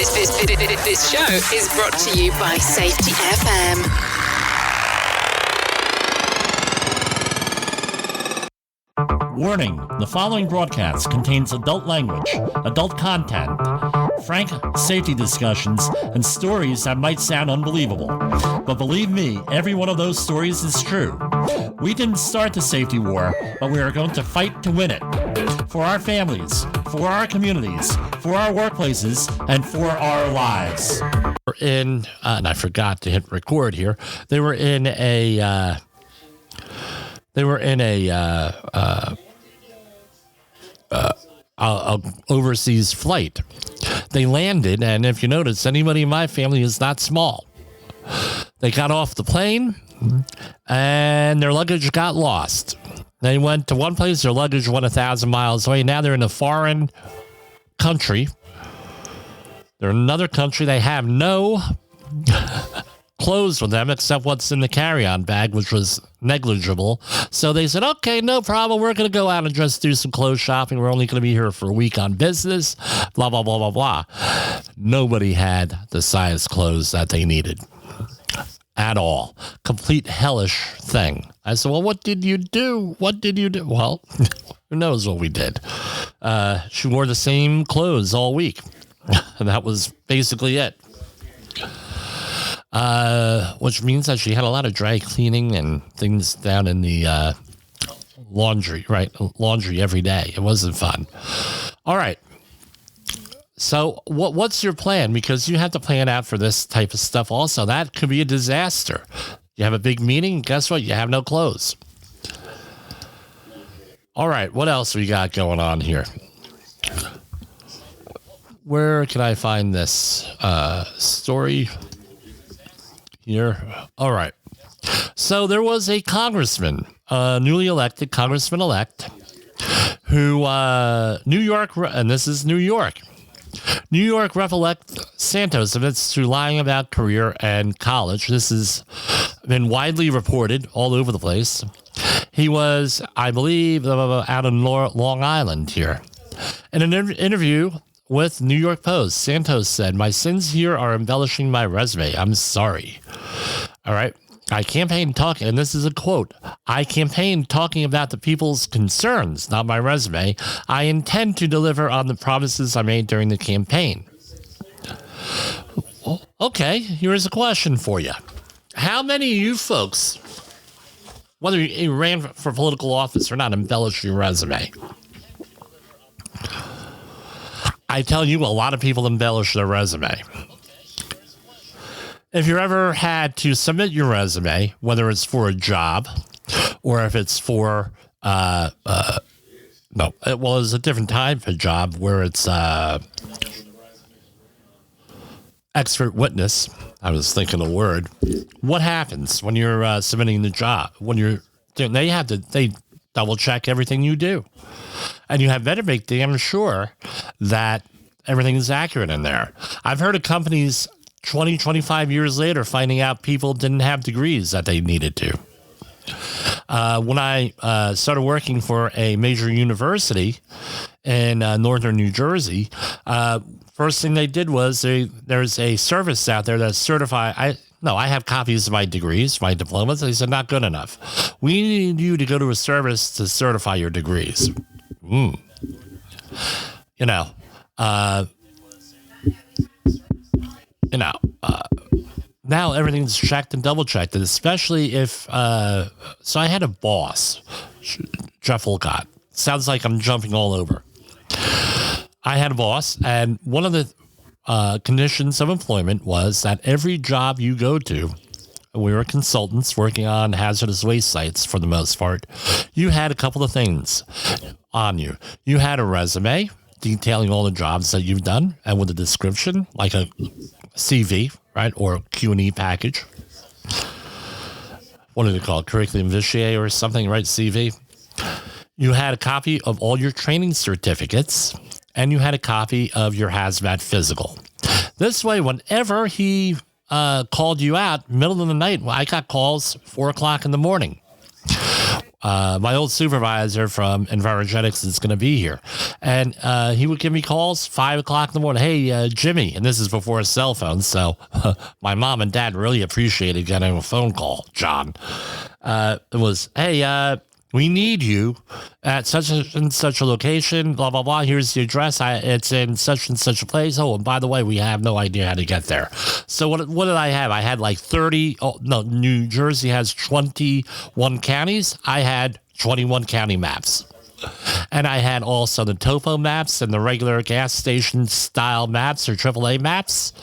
This show is brought to you by Safety FM. Warning, the following broadcast contains adult language, adult content, frank safety discussions, and stories that might sound unbelievable. But believe me, every one of those stories is true. We didn't start the safety war, but we are going to fight to win it. For our families, for our communities, for our workplaces, and for our lives. And I forgot to hit record here. They were in a overseas flight. They landed, and if you notice, anybody in my family is not small. They got off the plane, and their luggage got lost. They went to one place, their luggage went 1,000 miles away. Now they're in a foreign country. They're in another country. They have no clothes with them except what's in the carry-on bag, which was negligible. So they said, okay, no problem. We're going to go out and just do some clothes shopping. We're only going to be here for a week on business, blah, blah, blah, blah, blah. Nobody had the size clothes that they needed at all. Complete hellish thing. I said, well, what did you do? What did you do? Well, who knows what we did? She wore the same clothes all week. And that was basically it. Which means that she had a lot of dry cleaning and things down in the laundry, right? Laundry every day. It wasn't fun. All right. So what's your plan? Because you have to plan out for this type of stuff also. That could be a disaster. You have a big meeting. Guess what? You have no clothes. All right. What else we got going on here? Where can I find this story? Here. All right. So there was a congressman, newly elected congressman-elect, who, New York, and this is New York. New York Rep-elect Santos admits to lying about career and college. This has been widely reported all over the place. He was, I believe, out in Long Island here. In an interview with New York Post, Santos said, "My sins here are embellishing my resume. I'm sorry." All right. I campaigned talking, and this is a quote, "I campaigned talking about the people's concerns, not my resume. I intend to deliver on the promises I made during the campaign." Well, okay, here's a question for you. How many of you folks, whether you ran for political office or not, embellish your resume? I tell you, a lot of people embellish their resume. If you ever had to submit your resume, whether it's for a job or if it's for, it was a different type of job where it's expert witness. I was thinking the word. What happens when you're submitting the job? When you're doing, they double check everything you do. And you have better make damn sure that everything is accurate in there. I've heard of companies 20, 25 years later finding out people didn't have degrees that they needed to. When I started working for a major university in northern New Jersey, first thing they did was there's a service out there that's certified. I have copies of my degrees, my diplomas. They said, not good enough. We need you to go to a service to certify your degrees. Now everything's checked and double checked, and especially if, so I had a boss, Jeff Olcott. Sounds like I'm jumping all over. I had a boss, and one of the conditions of employment was that every job you go to, we were consultants working on hazardous waste sites for the most part, you had a couple of things on you. You had a resume detailing all the jobs that you've done, and with a description, like a CV, right, or Q&E package. What do they call it? Curriculum vitae or something, right? CV. You had a copy of all your training certificates, and you had a copy of your hazmat physical. This way, whenever he called you out, middle of the night, I got calls 4 o'clock in the morning. my old supervisor from Envirogenics is going to be here. And he would give me calls 5 o'clock in the morning. Hey, Jimmy. And this is before cell phones. So my mom and dad really appreciated getting a phone call, John. It was, hey, we need you at such and such a location, blah, blah, blah. Here's the address. It's in such and such a place. Oh, and by the way, we have no idea how to get there. So what did I have? I had like 30. Oh, no, New Jersey has 21 counties. I had 21 county maps. And I had also the topo maps and the regular gas station style maps or AAA maps.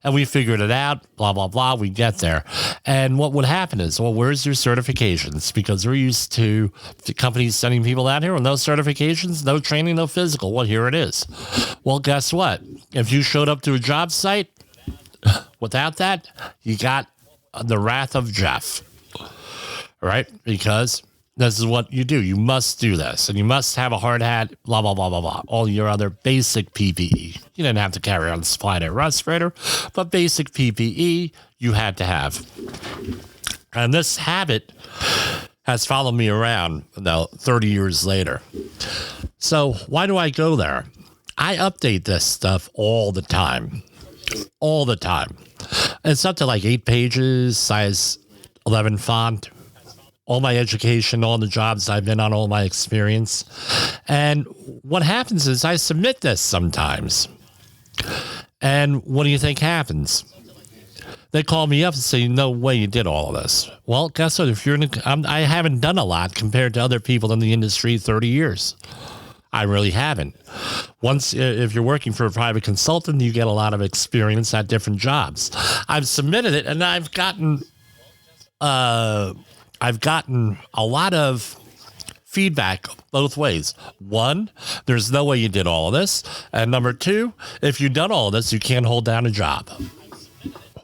And we figured it out, blah, blah, blah. We get there. And what would happen is, well, where's your certifications? Because we're used to the companies sending people out here with no certifications, no training, no physical. Well, here it is. Well, guess what? If you showed up to a job site without that, you got the wrath of Jeff. Right? Because this is what you do. You must do this. And you must have a hard hat, blah, blah, blah, blah, blah. All your other basic PPE. You didn't have to carry on a supply air respirator, but basic PPE you had to have. And this habit has followed me around now 30 years later. So why do I go there? I update this stuff all the time. All the time. It's up to like 8 pages, size 11 font. All my education, all the jobs I've been on, all my experience. And what happens is I submit this sometimes. And what do you think happens? They call me up and say, no way you did all of this. Well, guess what? If you're I haven't done a lot compared to other people in the industry 30 years. I really haven't. Once, if you're working for a private consultant, you get a lot of experience at different jobs. I've submitted it and I've gotten a lot of feedback both ways. One, there's no way you did all of this. And number two, if you've done all of this, you can't hold down a job.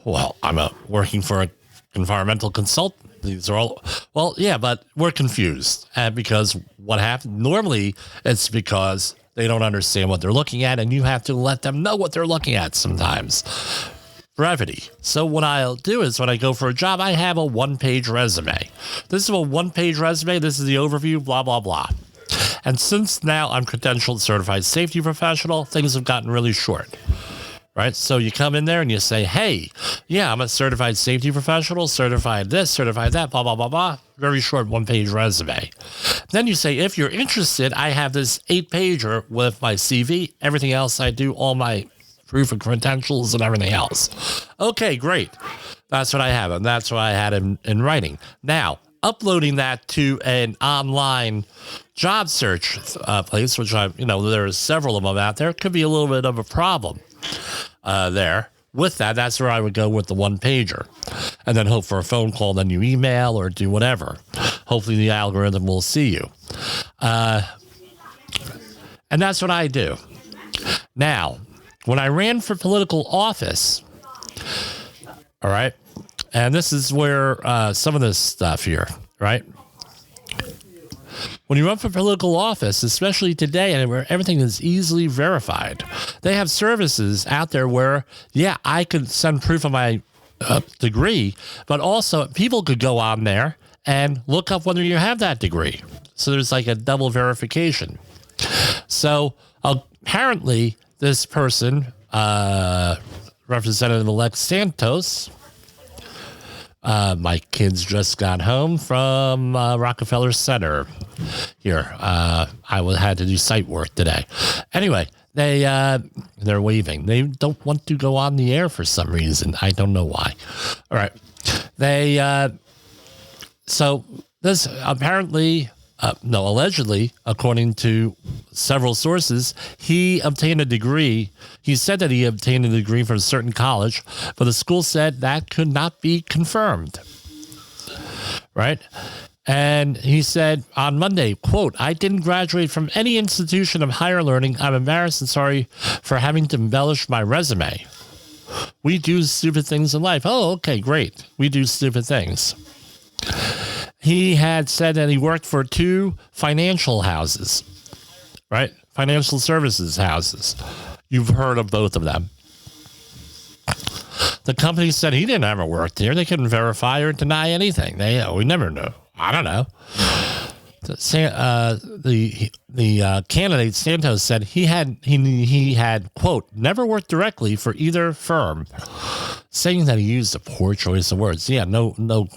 Well, I'm working for an environmental consultant. These are all, well, yeah, but we're confused. Because what happened, normally it's because they don't understand what they're looking at, and you have to let them know what they're looking at sometimes. Brevity. So what I'll do is when I go for a job, I have a 1-page resume. This is a 1-page resume. This is the overview, blah, blah, blah. And since now I'm credentialed certified safety professional, things have gotten really short. Right? So you come in there and you say, hey, yeah, I'm a certified safety professional, certified this, certified that, blah, blah, blah, blah. Very short 1-page resume. Then you say, if you're interested, I have this 8-pager with my CV, everything else I do, all my proof of credentials and everything else. Okay, great. That's what I have. And that's what I had in writing. Now, uploading that to an online job search place, which there are several of them out there, could be a little bit of a problem there. With that, that's where I would go with the 1-pager and then hope for a phone call, then you email or do whatever. Hopefully the algorithm will see you. And that's what I do. Now, when I ran for political office, all right, and this is where some of this stuff here, right? When you run for political office, especially today, and where everything is easily verified, they have services out there where, yeah, I could send proof of my degree, but also people could go on there and look up whether you have that degree. So there's like a double verification. So apparently this person, Representative-elect Santos, my kids just got home from Rockefeller Center here. I had to do site work today. Anyway, they're waving. They don't want to go on the air for some reason. I don't know why. All right. So this apparently, allegedly, according to several sources, he obtained a degree. He said that he obtained a degree from a certain college, but the school said that could not be confirmed. Right? And he said on Monday, quote, I didn't graduate from any institution of higher learning. I'm embarrassed and sorry for having to embellish my resume. We do stupid things in life. Oh, okay, great. We do stupid things. He had said that he worked for 2 financial houses, right? Financial services houses. You've heard of both of them. The company said he didn't ever work there. They couldn't verify or deny anything. We never knew. I don't know. the candidate Santos said he had quote never worked directly for either firm, saying that he used a poor choice of words. No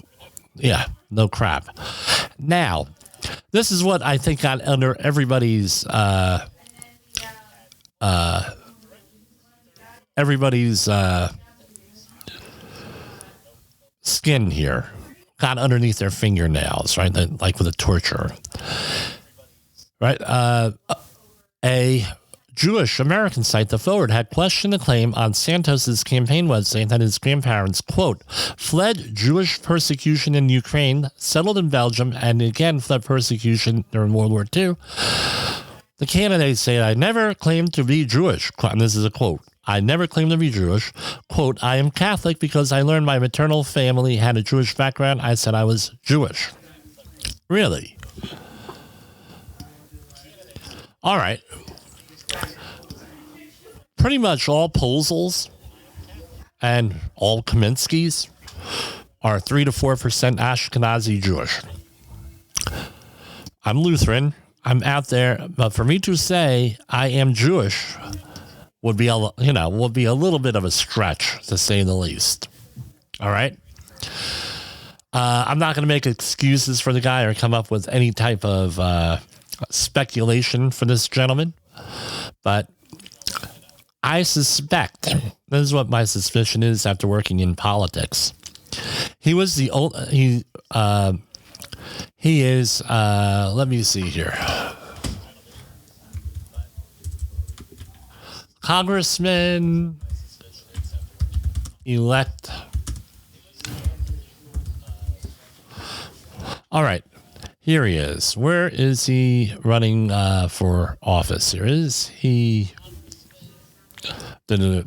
crap. Now, this is what I think got under everybody's skin here. Got underneath their fingernails, right? Like with a torture, right? A Jewish American site, The Forward, had questioned the claim on Santos's campaign website that his grandparents, quote, fled Jewish persecution in Ukraine, settled in Belgium, and again fled persecution during World War II. The candidate said, I never claimed to be Jewish. And this is a quote. I never claimed to be Jewish. Quote, I am Catholic because I learned my maternal family had a Jewish background. I said I was Jewish. Really? All right. Pretty much all Posels and all Kaminskis are 3 to 4% Ashkenazi Jewish. I'm Lutheran. I'm out there, but for me to say I am Jewish would be a little bit of a stretch, to say the least. All right. I'm not going to make excuses for the guy or come up with any type of speculation for this gentleman, but I suspect, this is what my suspicion is after working in politics. He was the old, he is, let me see here. Congressman elect. All right. Here he is. Where is he running for office? Here is he.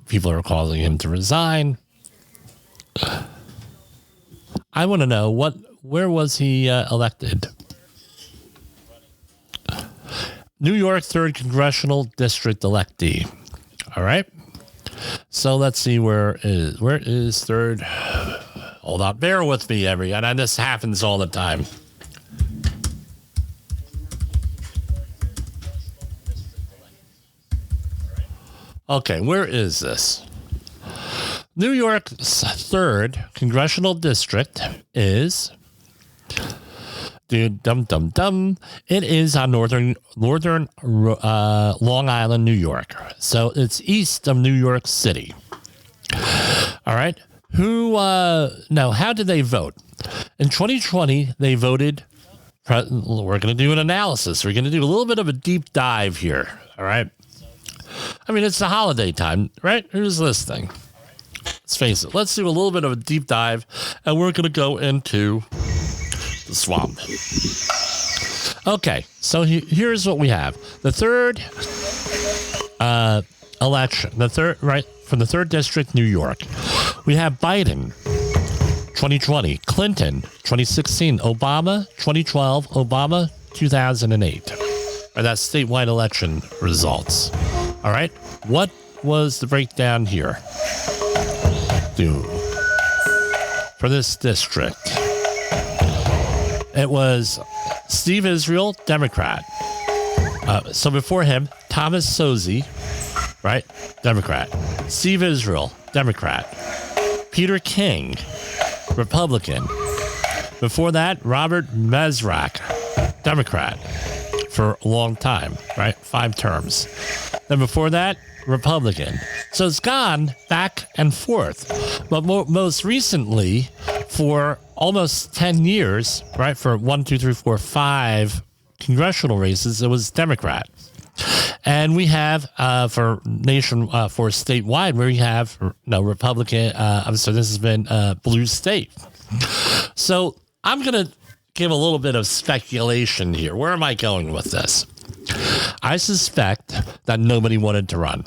People are calling him to resign. I want to know where was he elected? New York 3rd Congressional District electee. All right. So let's see where is 3rd. Hold on. Bear with me, and this happens all the time. Okay, where is this? New York's 3rd Congressional District is... Dude, it is on northern Long Island, New York. So it's east of New York City. All right. Now, how did they vote? In 2020, they voted... We're going to do an analysis. We're going to do a little bit of a deep dive here. All right. I mean, it's the holiday time, right? Who's listening? Let's face it. Let's do a little bit of a deep dive, and we're going to go into the swamp. Okay, so here's what we have. The 3rd election, from the 3rd District, New York. We have Biden, 2020, Clinton, 2016, Obama, 2012, Obama, 2008. Or that's statewide election results. All right. What was the breakdown here? For this district, it was Steve Israel, Democrat. So before him, Thomas Sozzi, right? Democrat. Steve Israel, Democrat. Peter King, Republican. Before that, Robert Mesrak, Democrat, for a long time, right? 5 terms. Then before that, Republican. So it's gone back and forth. But most recently, for almost 10 years, right, for 1, 2, 3, 4, 5 congressional races, it was Democrat. And we have for statewide, where we have Republican. So this has been blue state. So I'm going to give a little bit of speculation here. Where am I going with this? I suspect that nobody wanted to run.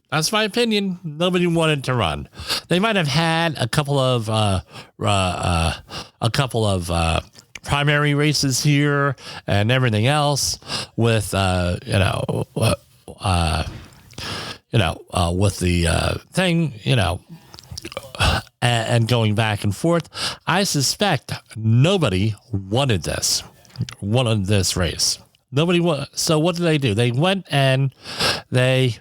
That's my opinion. Nobody wanted to run. They might have had a couple of primary races here and everything else with with the thing, and going back and forth. I suspect nobody wanted this. won this race. Nobody won. So what did they do? They went and they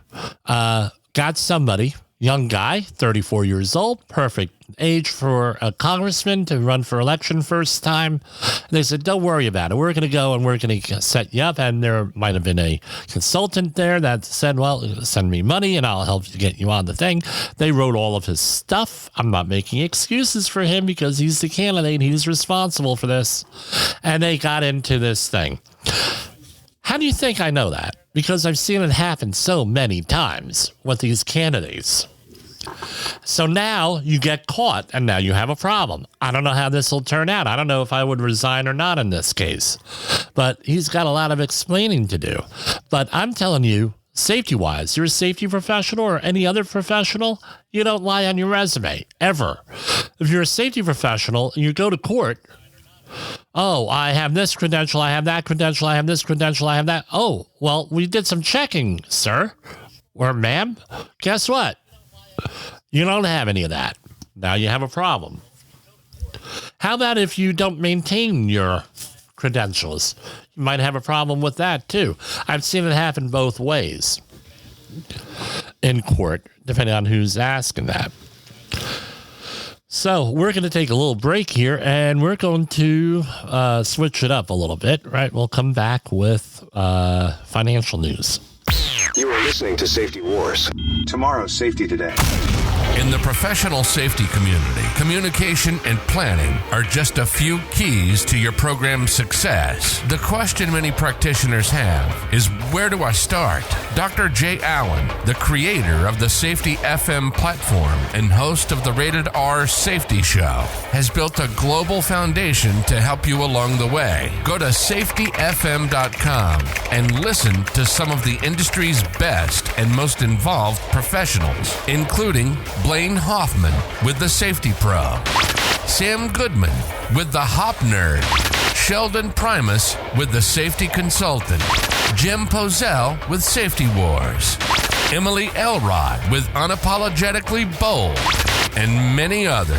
got somebody, young guy, 34 years old, perfect age for a congressman to run for election first time. They said, don't worry about it. We're going to go and we're going to set you up. And there might have been a consultant there that said, well, send me money and I'll help you get you on the thing. They wrote all of his stuff. I'm not making excuses for him because he's the candidate. He's responsible for this. And they got into this thing. How do you think I know that? Because I've seen it happen so many times with these candidates. So now you get caught and now you have a problem. I don't know how this will turn out. I don't know if I would resign or not in this case. But he's got a lot of explaining to do. But I'm telling you, safety-wise, you're a safety professional or any other professional, you don't lie on your resume, ever. If you're a safety professional and you go to court, oh, I have this credential, I have that credential, I have this credential, I have that. Oh, well, we did some checking, sir or ma'am. Guess what? You don't have any of that. Now you have a problem. How about if you don't maintain your credentials? You might have a problem with that, too. I've seen it happen both ways in court, depending on who's asking that. So we're going to take a little break here, and we're going to switch it up a little bit, right? We'll come back with financial news. You are listening to Safety Wars. Tomorrow's Safety Today. In the professional safety community, communication and planning are just a few keys to your program's success. The question many practitioners have is, where do I start? Dr. Jay Allen, the creator of the Safety FM platform and host of the Rated R Safety Show, has built a global foundation to help you along the way. Go to safetyfm.com and listen to some of the industry's best and most involved professionals, including Blaine Hoffman with the Safety Pro, Sam Goodman with the Hop Nerd, Sheldon Primus with the Safety Consultant, Jim Pozell with Safety Wars, Emily Elrod with Unapologetically Bold, and many others.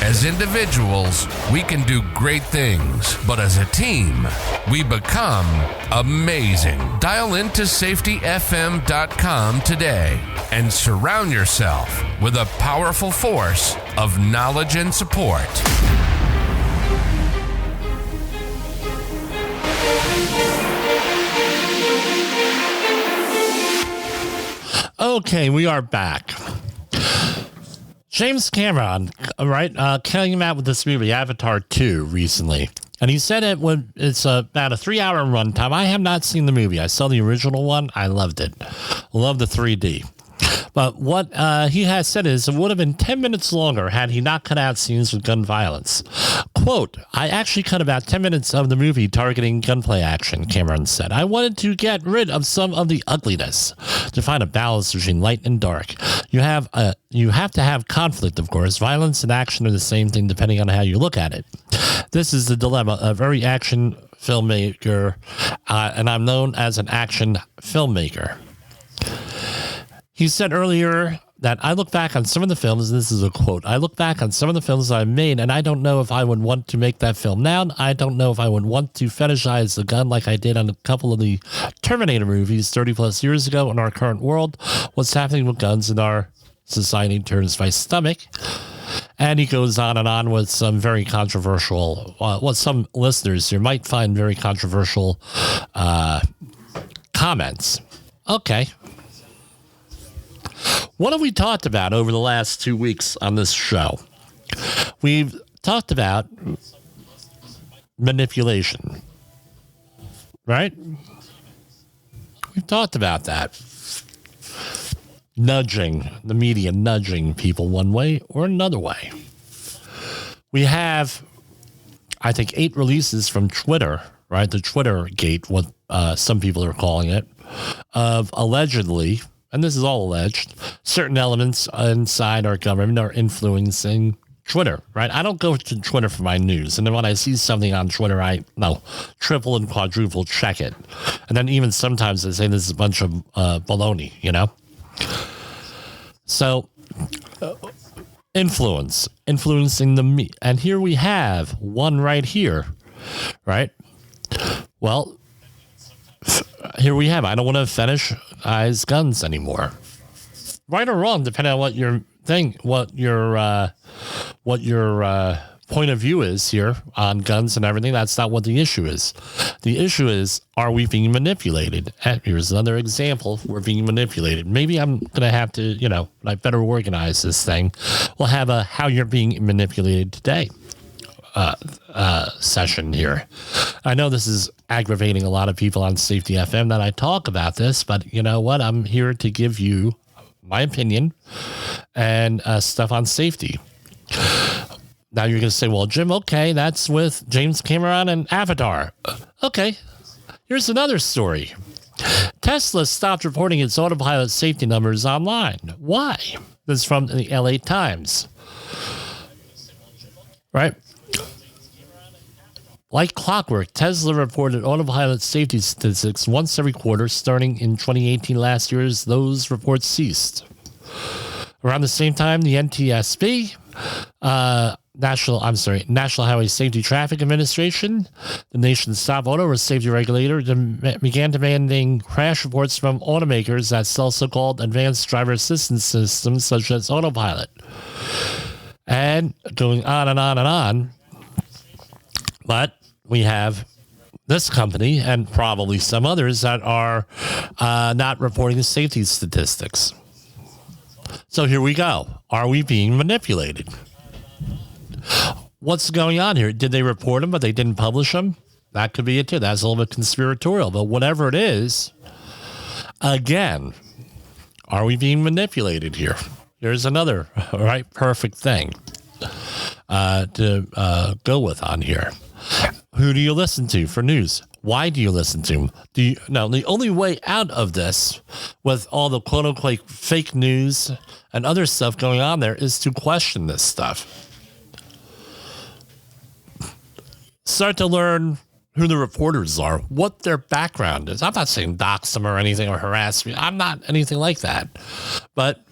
As individuals, we can do great things, but as a team, we become amazing. Dial into safetyfm.com today and surround yourself with a powerful force of knowledge and support. Okay, we are back. James Cameron, right, came out with this movie, Avatar 2, recently. And he said it's about a 3-hour runtime. I have not seen the movie. I saw the original one. I loved it. Loved the 3D. But what he has said is it would have been 10 minutes longer had he not cut out scenes with gun violence. Quote, I actually cut about 10 minutes of the movie targeting gunplay action, Cameron said. I wanted to get rid of some of the ugliness, to find a balance between light and dark. You have to have conflict, of course. Violence and action are the same thing depending on how you look at it. This is the dilemma of every action filmmaker, and I'm known as an action filmmaker. He said earlier that I look back on some of the films, and this is a quote, I look back on some of the films I've made, and I don't know if I would want to make that film now. I don't know if I would want to fetishize the gun like I did on a couple of the Terminator movies 30 plus years ago in our current world. What's happening with guns in our society turns my stomach. And he goes on and on with some very controversial, what some listeners here might find very controversial comments. Okay. What have we talked about over the last 2 weeks on this show? We've talked about manipulation, right? We've talked about that. Nudging, the media nudging people one way or another way. We have, I think, 8 releases from Twitter, right? The Twitter gate, what some people are calling it, of allegedly, and this is all alleged, certain elements inside our government are influencing Twitter, right? I don't go to Twitter for my news. And then when I see something on Twitter, I triple and quadruple check it. And then even sometimes I say this is a bunch of baloney, you know? So influencing the me. And here we have one right here, right? Well, here we have. I don't want to fetishize guns anymore. Right or wrong, depending on what your point of view is here on guns and everything. That's not what the issue is. The issue is, are we being manipulated? And here's another example. We're being manipulated. Maybe I'm going to have to, I better organize this thing. We'll have a how you're being manipulated today session here. I know this is aggravating a lot of people on Safety FM that I talk about this, but you know what? I'm here to give you my opinion and stuff on safety. Now you're going to say, well, Jim, okay, that's with James Cameron and Avatar. Okay, here's another story. Tesla stopped reporting its autopilot safety numbers online. Why? This is from the LA Times. Right? Like clockwork, Tesla reported autopilot safety statistics once every quarter, starting in 2018. Last year, as those reports ceased. Around the same time, the NTSB, National Highway Safety Traffic Administration, the nation's top auto safety regulator, began demanding crash reports from automakers that sell so-called advanced driver assistance systems such as autopilot. And going on and on and on. But we have this company and probably some others that are not reporting the safety statistics. So here we go. Are we being manipulated? What's going on here? Did they report them, but they didn't publish them? That could be it too. That's a little bit conspiratorial. But whatever it is, again, are we being manipulated here? Here's another perfect thing to go with on here. Who do you listen to for news? Why do you listen to them? The only way out of this, with all the quote unquote fake news and other stuff going on there, is to question this stuff. Start to learn who the reporters are, what their background is. I'm not saying dox them or anything or harass me. I'm not anything like that. But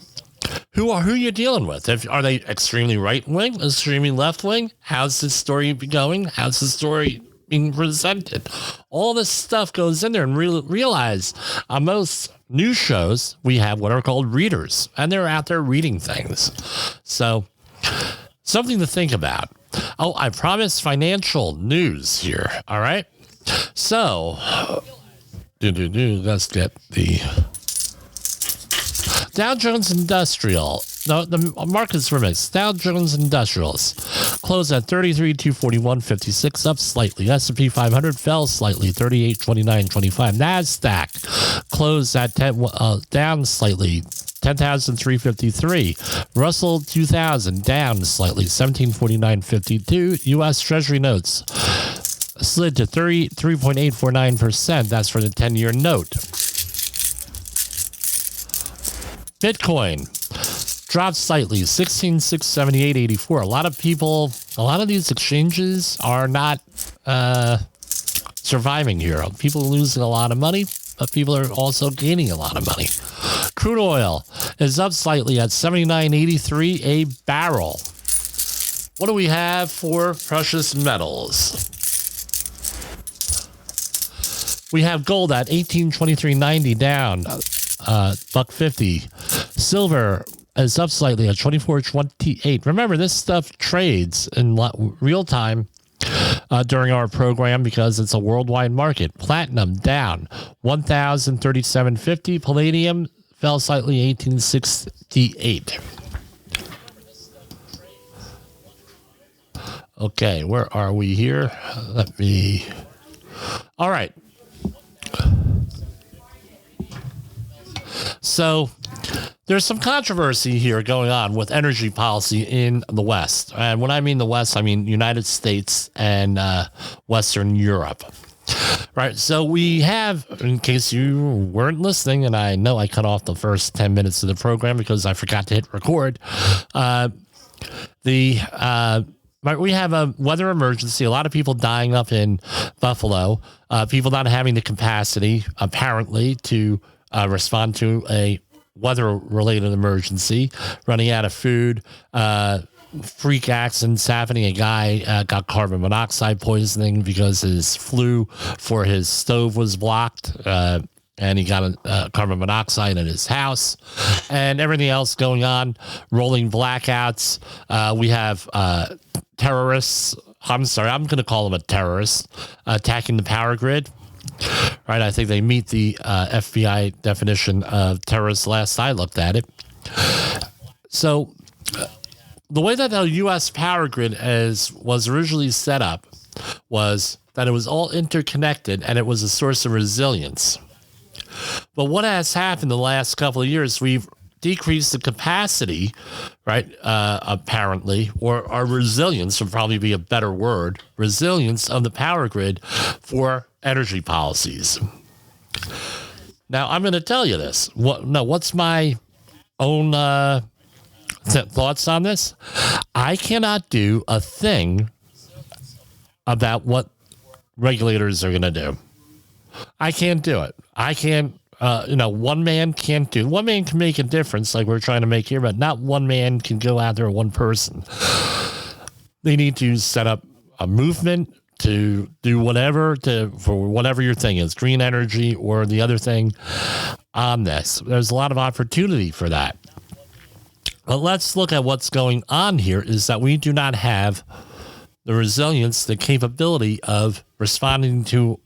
who you dealing with? Are they extremely right wing, extremely left wing? How's this story going? How's the story being presented? All this stuff goes in there, and realize on most news shows we have what are called readers, and they're out there reading things. So something to think about. Oh, I promise financial news here. All right. So let's get the Dow Jones Industrial. No, the market's remixed. Dow Jones Industrials closed at 33,241.56, up slightly. S&P 500 fell slightly, 38,29.25. NASDAQ closed at down slightly, 10,353. Russell 2000 down slightly, 1749.52. U.S. Treasury notes slid to 3.849%. That's for the 10-year note. Bitcoin dropped slightly, 16,678.84. A lot of these exchanges are not surviving here. People are losing a lot of money, but people are also gaining a lot of money. Crude oil is up slightly at $79.83 a barrel. What do we have for precious metals? We have gold at $18.2390 down, $1.50. Silver is up slightly at $24.28. Remember, this stuff trades in real time during our program because it's a worldwide market. Platinum down $1,037.50. Palladium fell slightly, $18.68. Okay, where are we here? All right. So there's some controversy here going on with energy policy in the West. And when I mean the West, I mean United States and Western Europe. Right. So we have, in case you weren't listening, and I know I cut off the first 10 minutes of the program because I forgot to hit record. We have a weather emergency. A lot of people dying up in Buffalo. People not having the capacity, apparently, to respond to a weather-related emergency, running out of food, freak accidents happening. A guy got carbon monoxide poisoning because his flue for his stove was blocked. And he got carbon monoxide in his house, and everything else going on, rolling blackouts. We have terrorists. I'm sorry, I'm going to call them a terrorist, attacking the power grid. Right, I think they meet the FBI definition of terrorist last I looked at it. So the way that the U.S. power grid was originally set up was that it was all interconnected, and it was a source of resilience. But what has happened the last couple of years, we've decreased the capacity, right, apparently, or our resilience would probably be a better word, resilience of the power grid for energy policies. Now, I'm going to tell you this. What's my own thoughts on this? I cannot do a thing about what regulators are going to do. I can't do it. I can't, one man can't do. One man can make a difference like we're trying to make here, but not one man can go out there, one person. They need to set up a movement to do whatever, for whatever your thing is, green energy or the other thing on this. There's a lot of opportunity for that. But let's look at what's going on here is that we do not have the resilience, the capability of responding to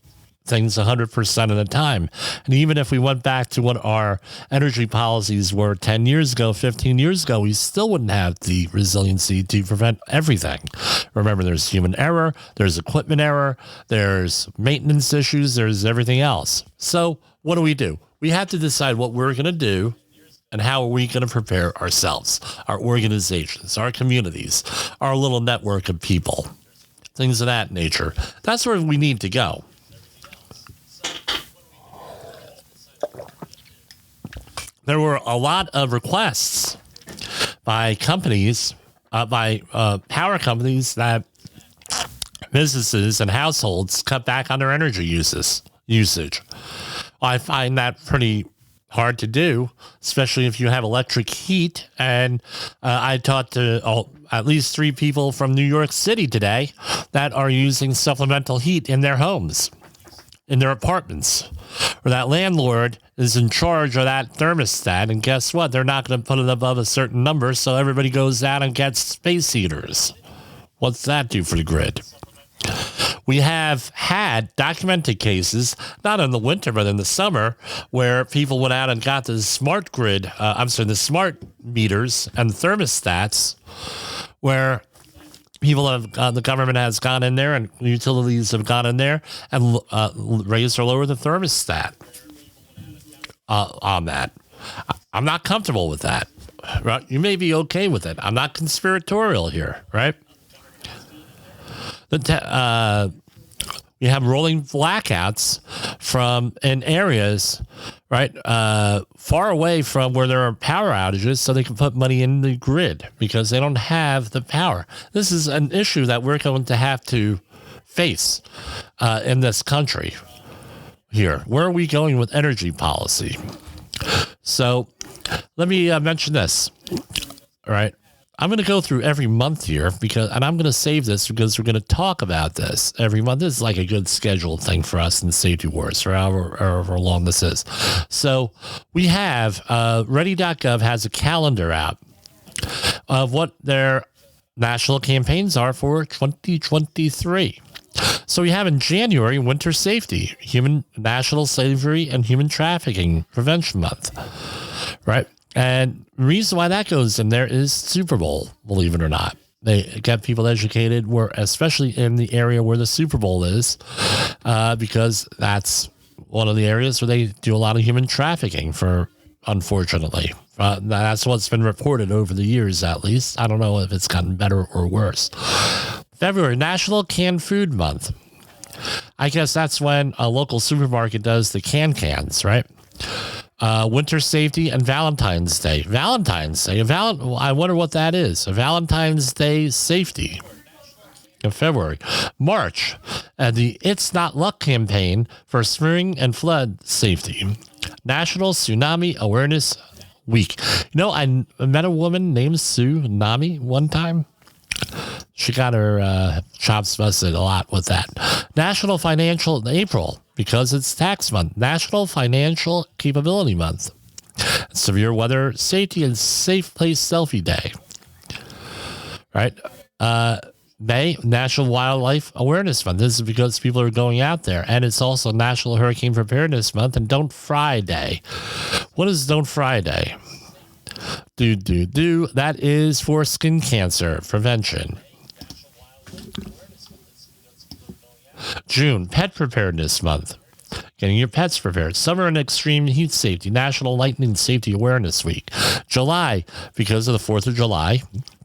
things 100% of the time. And even if we went back to what our energy policies were 10 years ago, 15 years ago, we still wouldn't have the resiliency to prevent everything. Remember, there's human error, there's equipment error, there's maintenance issues, there's everything else. So what do? We have to decide what we're going to do and how are we going to prepare ourselves, our organizations, our communities, our little network of people, things of that nature. That's where we need to go. There were a lot of requests by companies, by power companies, that businesses and households cut back on their energy usage. I find that pretty hard to do, especially if you have electric heat. And I talked to at least 3 people from New York City today that are using supplemental heat in their homes, in their apartments, or that landlord is in charge of that thermostat. And guess what? They're not going to put it above a certain number. So everybody goes out and gets space heaters. What's that do for the grid? We have had documented cases, not in the winter, but in the summer, where people went out and got the smart grid, the smart meters and thermostats, where people have, the government has gone in there and utilities have gone in there and raised or lowered the thermostat on that. I'm not comfortable with that. Right? You may be okay with it. I'm not conspiratorial here, right? We have rolling blackouts in areas, right, far away from where there are power outages, so they can put money in the grid because they don't have the power. This is an issue that we're going to have to face in this country here. Where are we going with energy policy? So let me mention this, all right? I'm going to go through every month here and I'm going to save this because we're going to talk about this every month. This is like a good scheduled thing for us in Safety Wars, or however long this is. So we have Ready.gov has a calendar out of what their national campaigns are for 2023. So we have in January, Winter Safety, National Slavery and Human Trafficking Prevention Month, right? And the reason why that goes in there is Super Bowl, believe it or not. They get people educated, especially in the area where the Super Bowl is, because that's one of the areas where they do a lot of human trafficking, unfortunately. That's what's been reported over the years, at least. I don't know if it's gotten better or worse. February, National Canned Food Month. I guess that's when a local supermarket does the cans, right? Winter Safety and Valentine's Day. Valentine's Day. I wonder what that is. A Valentine's Day Safety in February. March, the It's Not Luck campaign for spring and flood safety. National Tsunami Awareness Week. I met a woman named Tsunami one time. She got her chops busted a lot with that. National Financial April, because it's tax month. National Financial Capability Month. Severe Weather Safety and Safe Place Selfie Day. Right? May, National Wildlife Awareness Month. This is because people are going out there. And it's also National Hurricane Preparedness Month and Don't Fry Day. What is Don't Fry Day? That is for skin cancer prevention. June, Pet Preparedness Month. Getting your pets prepared. Summer and Extreme Heat Safety, National Lightning Safety Awareness Week. July, because of the 4th of July,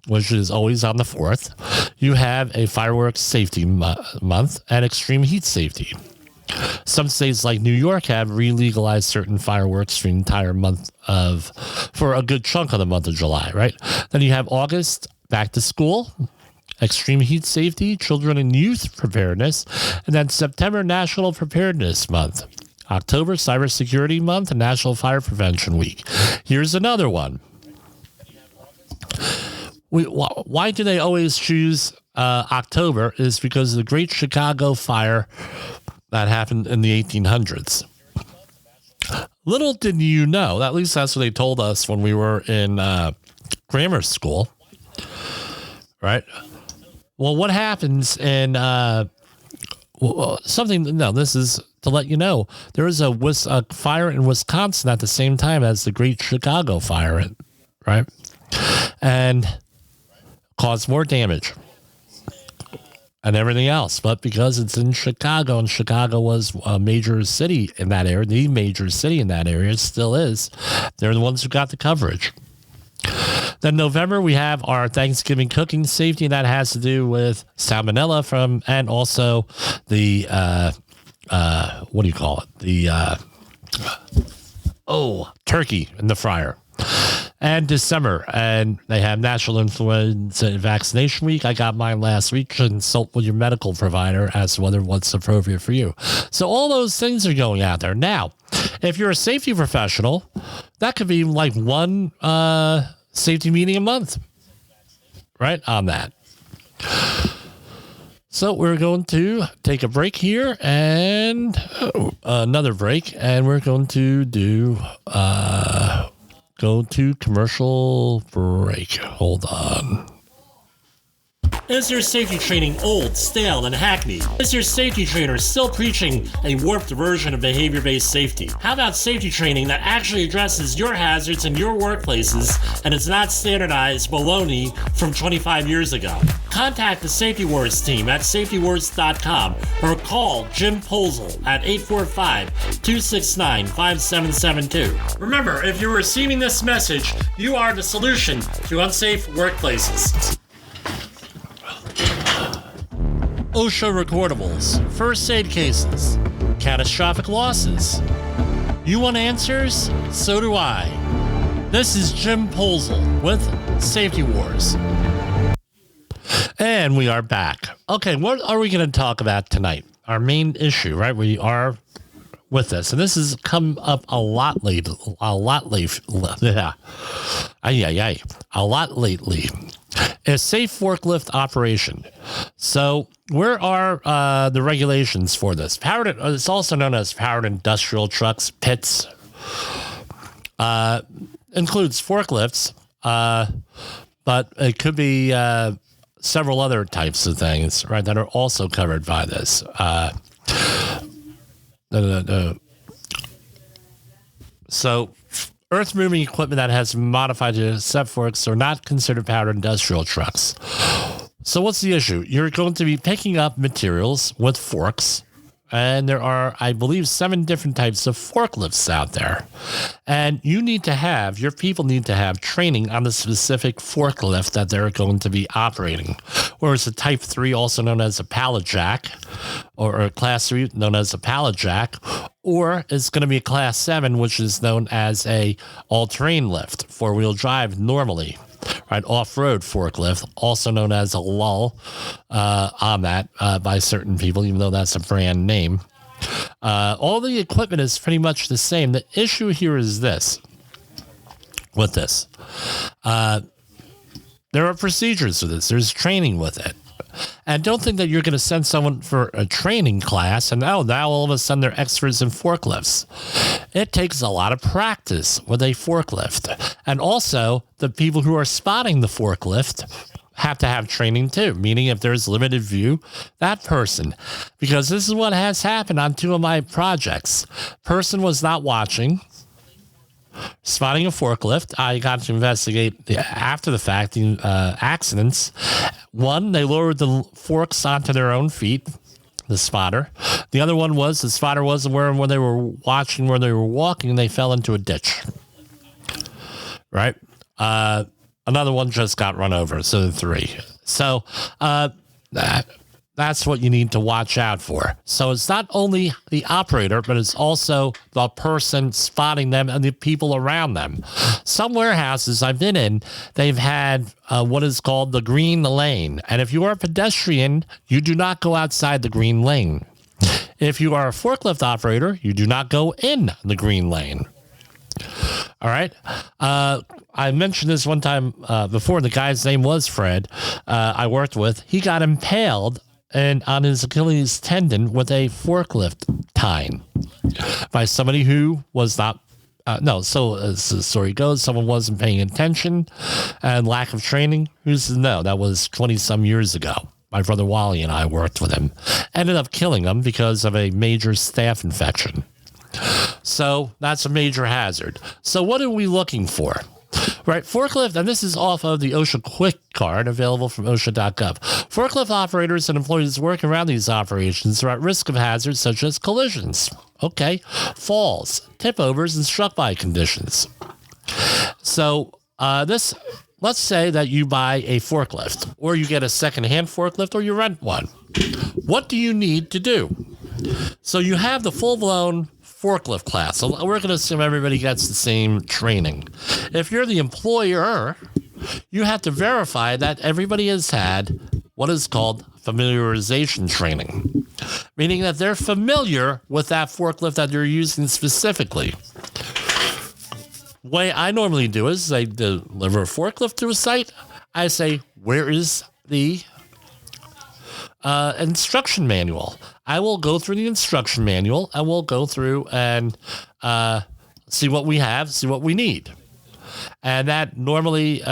which is always on the 4th, you have a Fireworks Safety Month and Extreme Heat Safety. Some states like New York have re-legalized certain fireworks for the entire month for a good chunk of the month of July, right? Then you have August, back to school, Extreme Heat Safety, Children and Youth Preparedness, and then September, National Preparedness Month. October, Cybersecurity Month and National Fire Prevention Week. Here's another one. Why do they always choose October? Is because of the Great Chicago Fire that happened in the 1800s. Little did you know, at least that's what they told us when we were in grammar school, right? Well, what happens in this is to let you know, there was a fire in Wisconsin at the same time as the Great Chicago Fire, right? And caused more damage and everything else. But because it's in Chicago, and Chicago was a major city in that area, the major city in that area, it still is, they're the ones who got the coverage. Then November, we have our Thanksgiving cooking safety, and that has to do with salmonella and also the, what do you call it? The, turkey in the fryer. And December, and they have National Influenza Vaccination Week. I got mine last week. Consult with your medical provider as to whether what's appropriate for you. So all those things are going out there. Now, if you're a safety professional, that could be like one safety meeting a month, right, on that. So we're going to take a break here and another break, and we're going to go to commercial break. Hold on. Is your safety training old, stale, and hackneyed? Is your safety trainer still preaching a warped version of behavior-based safety? How about safety training that actually addresses your hazards in your workplaces and is not standardized baloney from 25 years ago? Contact the Safety Wars team at safetywars.com or call Jim Posel at 845-269-5772. Remember, if you're receiving this message, you are the solution to unsafe workplaces. OSHA recordables, first aid cases, catastrophic losses. You want answers? So do I. This is Jim Posel with Safety Wars. And we are back. Okay, what are we going to talk about tonight? Our main issue, right? We are with this, and this has come up a lot lately. A safe forklift operation. So where are the regulations for this? It's also known as powered industrial trucks, PITs. Includes forklifts, but it could be several other types of things, right, that are also covered by this. So earth-moving equipment that has been modified to set forks are not considered powered industrial trucks. So what's the issue? You're going to be picking up materials with forks, and there are, I believe, 7 different types of forklifts out there. And your people need to have training on the specific forklift that they're going to be operating. Or it's a Type 3, also known as a pallet jack, or a Class 3, known as a pallet jack, or it's going to be a Class 7, which is known as a all-terrain lift, 4-wheel drive normally. Right, off-road forklift, also known as a lull on that by certain people, even though that's a brand name. All the equipment is pretty much the same. The issue here is this. With this, there are procedures for this. There's training with it. And don't think that you're going to send someone for a training class and now all of a sudden they're experts in forklifts. It takes a lot of practice with a forklift. And also, the people who are spotting the forklift have to have training too, meaning if there's limited view, that person. Because this is what has happened on 2 of my projects. Person was not watching, spotting a forklift. I got to investigate after the fact the accidents. One, they lowered the forks onto their own feet, the spotter. The other one was the spotter wasn't aware when they were watching where they were walking, they fell into a ditch. Right? Another one just got run over, so 3. So that's what you need to watch out for. So it's not only the operator, but it's also the person spotting them and the people around them. Some warehouses I've been in, they've had what is called the green lane. And if you are a pedestrian, you do not go outside the green lane. If you are a forklift operator, you do not go in the green lane. All right. I mentioned this one time before. The guy's name was Fred. I worked with. He got impaled on his Achilles tendon with a forklift tine by somebody who was not. So as the story goes, someone wasn't paying attention and lack of training. That was 20 some years ago. My brother Wally and I worked with him. Ended up killing him because of a major staph infection. So that's a major hazard. So what are we looking for? Right, forklift, and this is off of the OSHA Quick Card available from OSHA.gov. Forklift operators and employees working around these operations are at risk of hazards such as collisions, falls, tip overs, and struck by conditions. So let's say that you buy a forklift, or you get a secondhand forklift, or you rent one. What do you need to do? So you have the full-blown forklift class. So we're going to assume everybody gets the same training. If you're the employer, you have to verify that everybody has had what is called familiarization training, meaning that they're familiar with that forklift that you're using specifically. The way I normally do is I deliver a forklift to a site. I say, where is the instruction manual? I will go through the instruction manual and we'll go through and see what we have, see what we need. And that normally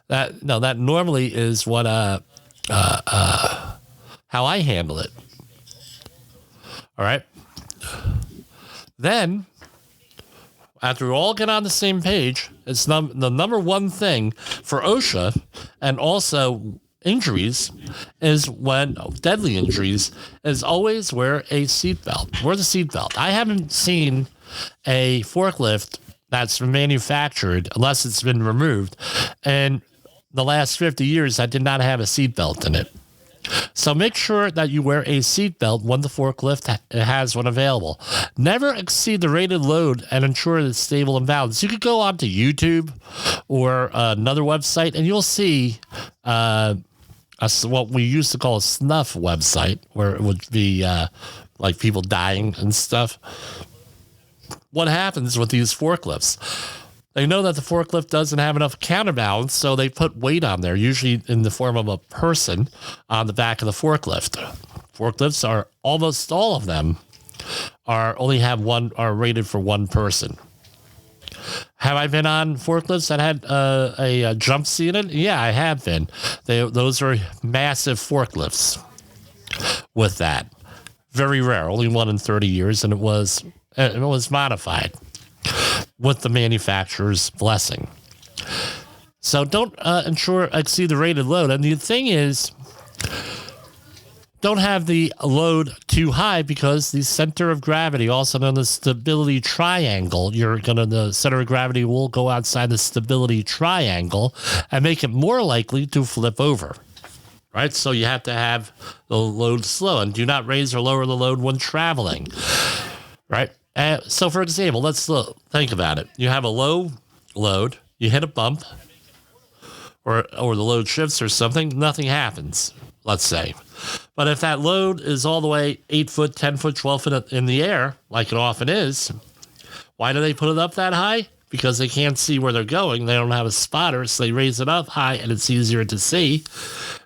is what how I handle it. All right. Then after we all get on the same page, it's the number one thing for OSHA and also injuries is deadly injuries is always wear a seatbelt. Wear the seatbelt. I haven't seen a forklift that's manufactured unless it's been removed. And the last 50 years, I did not have a seatbelt in it. So make sure that you wear a seatbelt when the forklift has one available. Never exceed the rated load and ensure it's stable and balanced. You could go onto YouTube or another website and you'll see what we used to call a snuff website, where it would be like people dying and stuff. What happens with these forklifts? They know that the forklift doesn't have enough counterbalance, so they put weight on there, usually in the form of a person on the back of the forklift. Forklifts are almost all of them are rated for one person. Have I been on forklifts that had a jump seat in it? Yeah, I have been. Those are massive forklifts with that. Very rare, only one in 30 years, and it was modified with the manufacturer's blessing. So don't exceed the rated load. And the thing is, don't have the load too high, because the center of gravity, also known as stability triangle, the center of gravity will go outside the stability triangle and make it more likely to flip over. Right? So you have to have the load slow, and do not raise or lower the load when traveling. Right? So for example, let's think about it. You have a low load, you hit a bump, or the load shifts or something, nothing happens, let's say. But if that load is all the way 8 foot, 10 foot, 12 foot in the air, like it often is, why do they put it up that high? Because they can't see where they're going. They don't have a spotter, so they raise it up high and it's easier to see.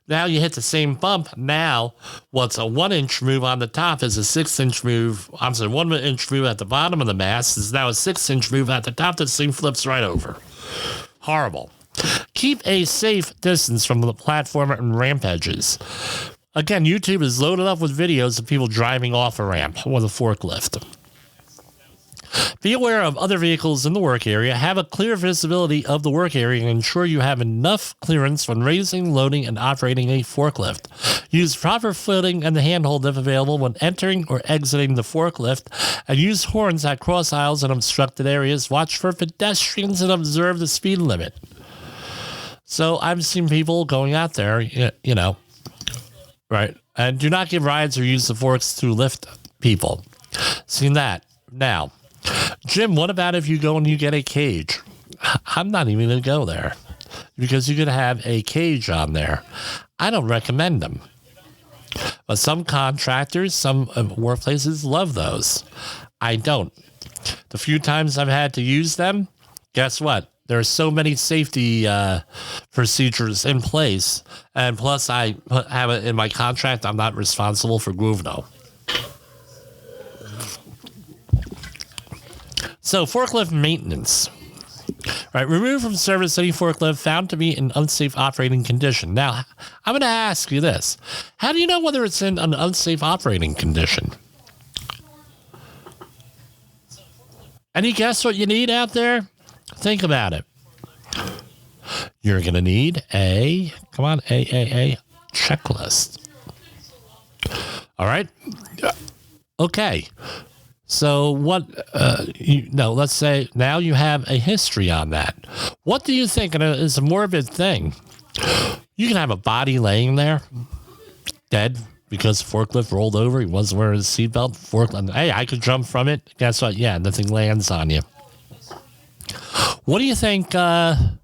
Now you hit the same bump. Now, what's a 1-inch move on the top is a 6-inch move. 1-inch move at the bottom of the mast is now a 6-inch move at the top. This thing flips right over. Horrible. Keep a safe distance from the platform and ramp edges. Again, YouTube is loaded up with videos of people driving off a ramp with a forklift. Be aware of other vehicles in the work area. Have a clear visibility of the work area and ensure you have enough clearance when raising, loading, and operating a forklift. Use proper footing and the handhold if available when entering or exiting the forklift, and use horns at cross aisles and obstructed areas. Watch for pedestrians and observe the speed limit. So I've seen people going out there, right? And do not give rides or use the forks to lift people. Seen that. Now, Jim, what about if you go and you get a cage? I'm not even going to go there because you could have a cage on there. I don't recommend them. But some contractors, some workplaces love those. I don't. The few times I've had to use them, guess what? There are so many safety procedures in place. And plus, I have it in my contract, I'm not responsible for Gruvno. So, forklift maintenance. Right, remove from service any forklift found to be in unsafe operating condition. Now, I'm going to ask you this. How do you know whether it's in an unsafe operating condition? Any guess what you need out there? Think about it. You're going to need a checklist. All right? Okay. So let's say now you have a history on that. What do you think? And it's a morbid thing. You can have a body laying there, dead, because the forklift rolled over. He wasn't wearing his seatbelt. Forklift. Hey, I could jump from it. Guess what? Yeah, nothing lands on you. What do you think the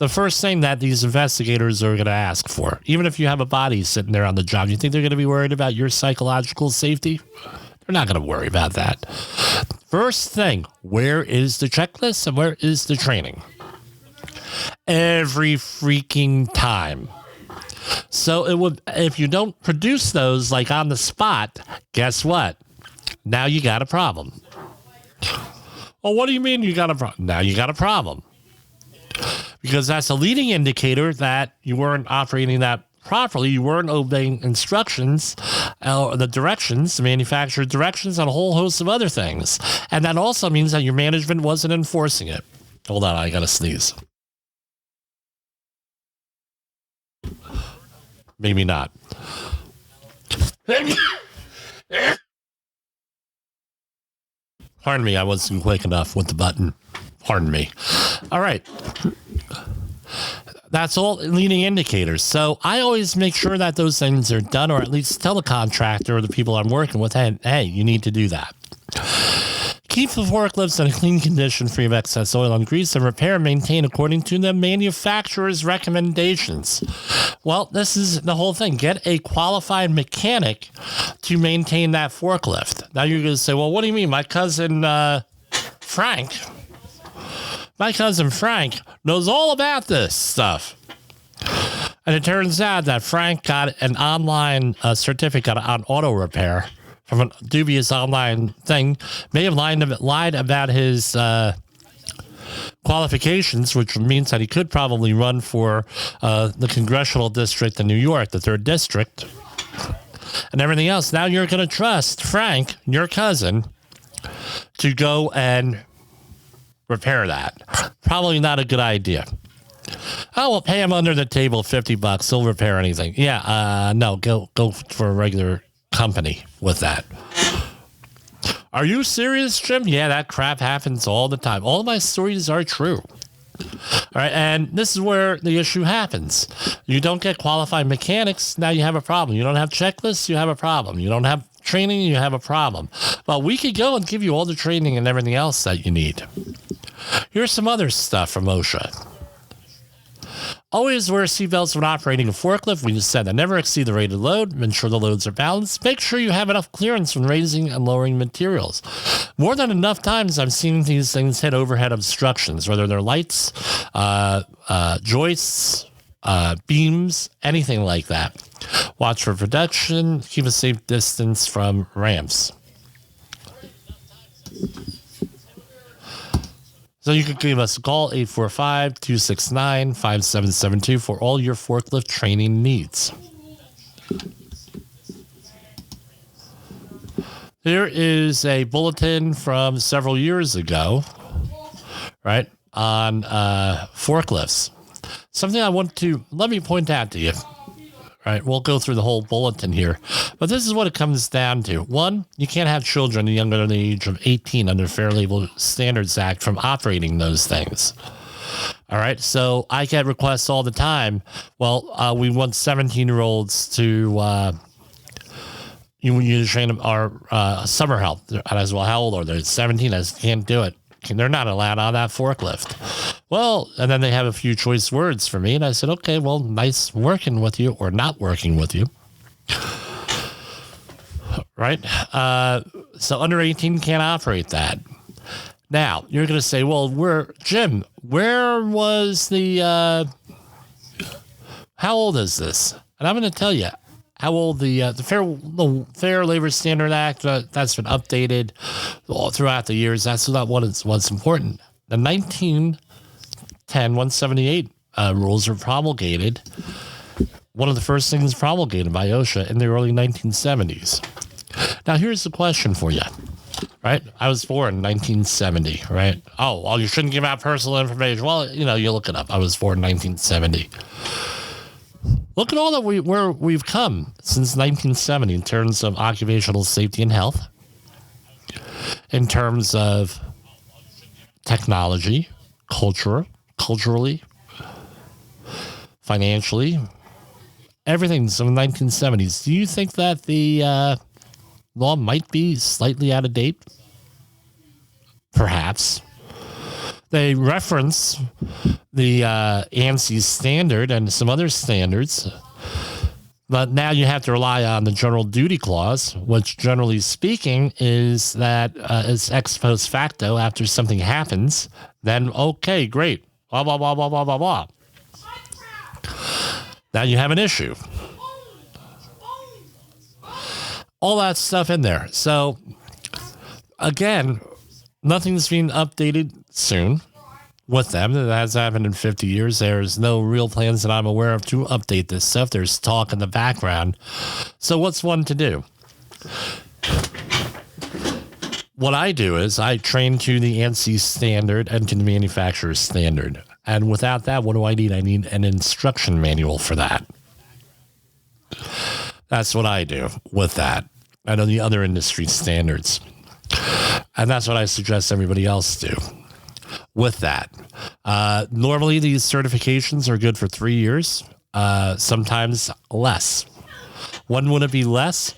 first thing that these investigators are going to ask for? Even if you have a body sitting there on the job, you think they're going to be worried about your psychological safety? They're not going to worry about that. First thing, where is the checklist and where is the training? Every freaking time. So if you don't produce those like on the spot, guess what? Now you got a problem. Well, what do you mean you got a problem? Now you got a problem. Because that's a leading indicator that you weren't operating that properly. You weren't obeying instructions, the manufacturer directions, and a whole host of other things. And that also means that your management wasn't enforcing it. Hold on, I gotta sneeze. Maybe not. Pardon me, I wasn't quick enough with the button. Pardon me. All right. That's all leading indicators. So I always make sure that those things are done, or at least tell the contractor or the people I'm working with, hey, you need to do that. Keep the forklifts in a clean condition, free of excess oil and grease, and repair and maintain according to the manufacturer's recommendations. Well, this is the whole thing. Get a qualified mechanic to maintain that forklift. Now you're going to say, well, what do you mean? My cousin Frank knows all about this stuff. And it turns out that Frank got an online certificate on auto repair from a dubious online thing. May have lied about his qualifications, which means that he could probably run for the congressional district in New York, the 3rd district, and everything else. Now you're going to trust Frank, your cousin, to go and repair that. Probably not a good idea. Oh, we'll pay him under the table $50. He'll repair anything. Yeah, no, go for a regular company with that. Are you serious, Jim? Yeah, that crap happens all the time. All of my stories are true. All right, and this is where the issue happens. You don't get qualified mechanics, now you have a problem. You don't have checklists, you have a problem. You don't have training, you have a problem. Well, we could go and give you all the training and everything else that you need. Here's some other stuff from OSHA. Always wear seatbelts when operating a forklift. We just said that. Never exceed the rated load. Ensure the loads are balanced. Make sure you have enough clearance when raising and lowering materials. More than enough times I've seen these things hit overhead obstructions, whether they're lights, joists, beams, anything like that. Watch for protection. Keep a safe distance from ramps. So you can give us a call, 845-269-5772 for all your forklift training needs. Here is a bulletin from several years ago, right, on forklifts. Something let me point out to you. Right, we'll go through the whole bulletin here. But this is what it comes down to. One, you can't have children younger than the age of 18 under Fair Labor Standards Act from operating those things. All right, so I get requests all the time. Well, we want 17-year-olds to you train them our summer help. As well, how old are they? 17. I can't do it. They're not allowed on that forklift. Well, and then they have a few choice words for me. And I said, okay, well, nice working with you or not working with you. Right? So under 18 can't operate that. Now, you're going to say, well, Jim, where was how old is this? And I'm going to tell you how old the Fair Labor Standard Act, that's been updated all throughout the years. That's not what's important. The 178 rules were promulgated. One of the first things promulgated by OSHA in the early 1970s. Now, here's the question for you, right? I was born in 1970, right? Oh, well, you shouldn't give out personal information. Well, you look it up. I was born in 1970. Look at all that where we've come since 1970 in terms of occupational safety and health, in terms of technology, culturally, financially, everything from the 1970s. Do you think that the law might be slightly out of date? Perhaps. They reference the ANSI standard and some other standards, but now you have to rely on the general duty clause, which generally speaking is that is ex post facto. After something happens, then okay, great, blah, blah, blah, blah, blah, blah, blah. Now you have an issue. All that stuff in there. So again, nothing's being updated soon with them. That has happened in 50 years. There's no real plans that I'm aware of to update this stuff. There's talk in the background. So what's one to do? What I do is I train to the ANSI standard and to the manufacturer's standard. And without that, what do I need? I need an instruction manual for that. That's what I do with that. I know the other industry standards. And that's what I suggest everybody else do with that. Normally, these certifications are good for 3 years, sometimes less. When would it be less?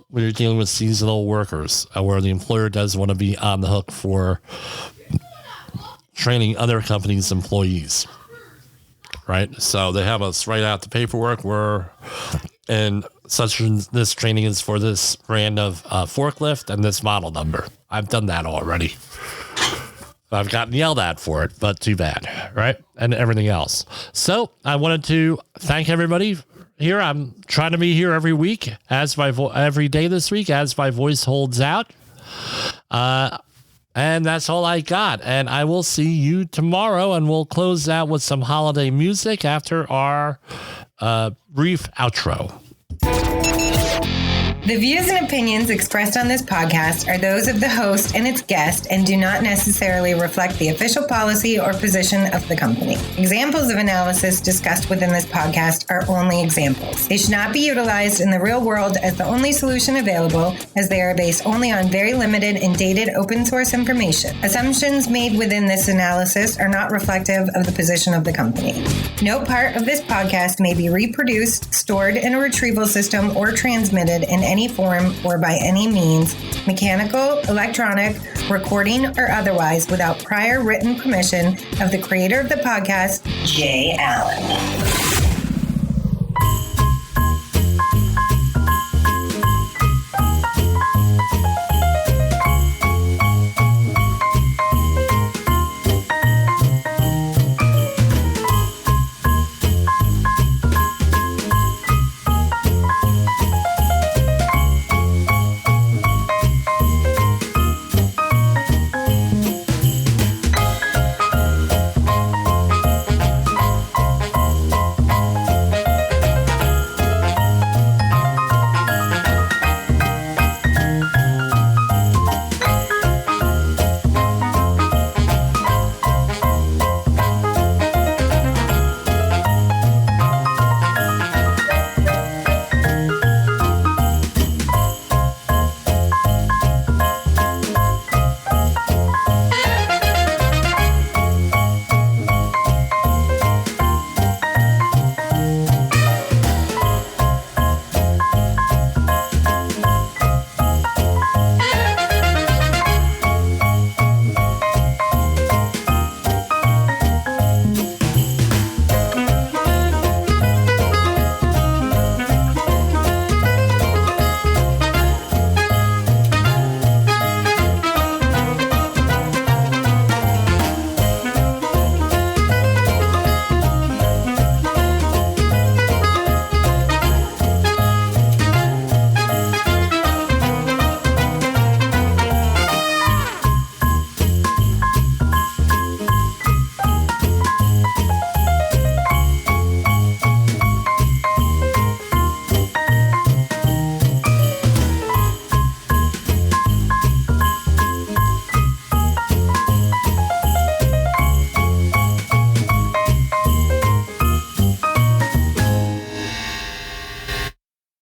When you're dealing with seasonal workers, where the employer does want to be on the hook for training other companies' employees. Right? So they have us write out the paperwork and this training is for this brand of forklift and this model number. I've done that already. I've gotten yelled at for it, but too bad, right? And everything else. So I wanted to thank everybody here. I'm trying to be here every week, every day this week, as my voice holds out. And that's all I got. And I will see you tomorrow, and we'll close out with some holiday music after our brief outro. The views and opinions expressed on this podcast are those of the host and its guest and do not necessarily reflect the official policy or position of the company. Examples of analysis discussed within this podcast are only examples. They should not be utilized in the real world as the only solution available, as they are based only on very limited and dated open source information. Assumptions made within this analysis are not reflective of the position of the company. No part of this podcast may be reproduced, stored in a retrieval system, or transmitted in any form or by any means, mechanical, electronic, recording, or otherwise, without prior written permission of the creator of the podcast, Jay Allen.